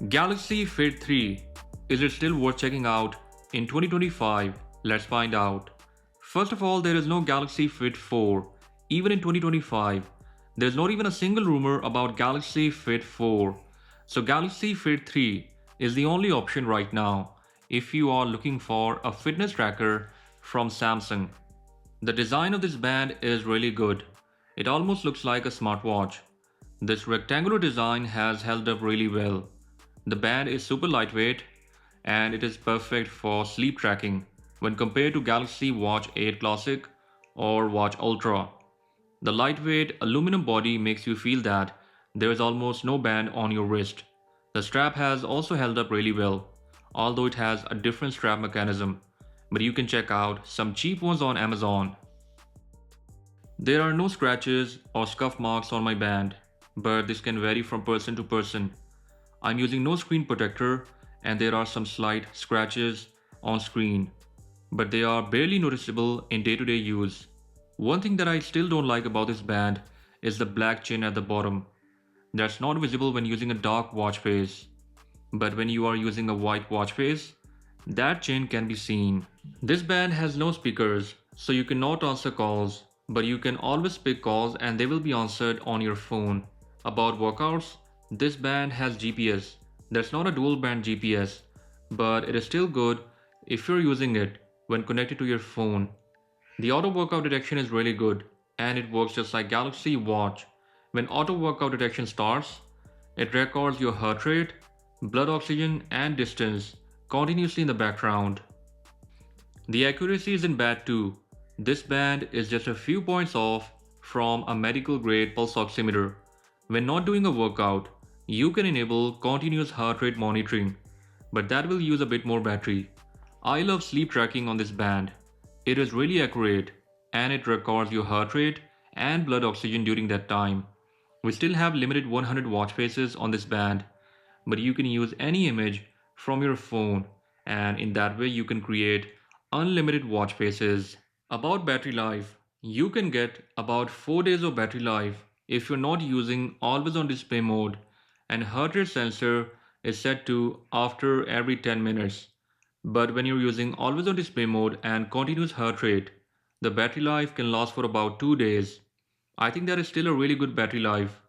Galaxy Fit 3. Is it still worth checking out in 2025? Let's find out. First of all, there is no Galaxy Fit 4. Even in 2025, there's not even a single rumor about Galaxy Fit 4. So Galaxy Fit 3 is the only option right now if you are looking for a fitness tracker from Samsung. The design of this band is really good. It almost looks like a smartwatch. This rectangular design has held up really well. The band is super lightweight and it is perfect for sleep tracking when compared to Galaxy Watch 8 Classic or Watch Ultra. The lightweight aluminum body makes you feel that there is almost no band on your wrist. The strap has also held up really well, although it has a different strap mechanism, but you can check out some cheap ones on Amazon. There are no scratches or scuff marks on my band, but this can vary from person to person. I'm using no screen protector and there are some slight scratches on screen, but they are barely noticeable in day-to-day use. One thing that I still don't like about this band is the black chain at the bottom. That's not visible when using a dark watch face, but when you are using a white watch face, that chain can be seen. This band has no speakers, so you cannot answer calls, but you can always pick calls and they will be answered on your phone. About workouts, this band has GPS. That's not a dual band GPS, but it is still good if you're using it when connected to your phone. The auto workout detection is really good and it works just like Galaxy Watch. When auto workout detection starts, it records your heart rate, blood oxygen and distance continuously in the background. The accuracy isn't bad too. This band is just a few points off from a medical grade pulse oximeter. When not doing a workout, you can enable continuous heart rate monitoring, but that will use a bit more battery. I love sleep tracking on this band. It is really accurate and it records your heart rate and blood oxygen during that time. We still have limited 100 watch faces on this band, but you can use any image from your phone and in that way you can create unlimited watch faces. About battery life, you can get about 4 days of battery life if you're not using always on display mode, and heart rate sensor is set to after every 10 minutes. But when you're using always on display mode and continuous heart rate, the battery life can last for about 2 days. I think that is still a really good battery life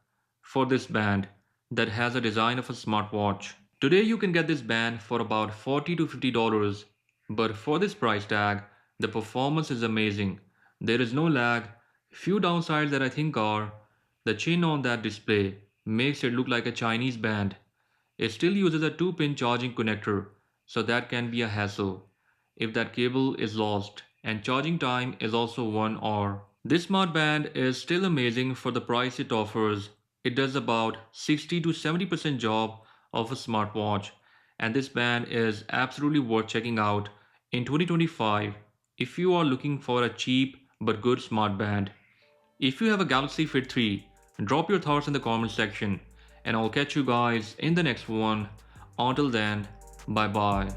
for this band that has a design of a smartwatch. Today you can get this band for about $40 to $50, but for this price tag, the performance is amazing. There is no lag. Few downsides that I think are the chain on that display makes it look like a Chinese band. It still uses a 2-pin charging connector, so that can be a hassle if that cable is lost, and charging time is also 1 hour. This smart band is still amazing for the price it offers. It does about 60 to 70% job of a smartwatch, and this band is absolutely worth checking out in 2025 if you are looking for a cheap but good smart band. If you have a Galaxy Fit 3, drop your thoughts in the comment section and I'll catch you guys in the next one. Until then, bye bye.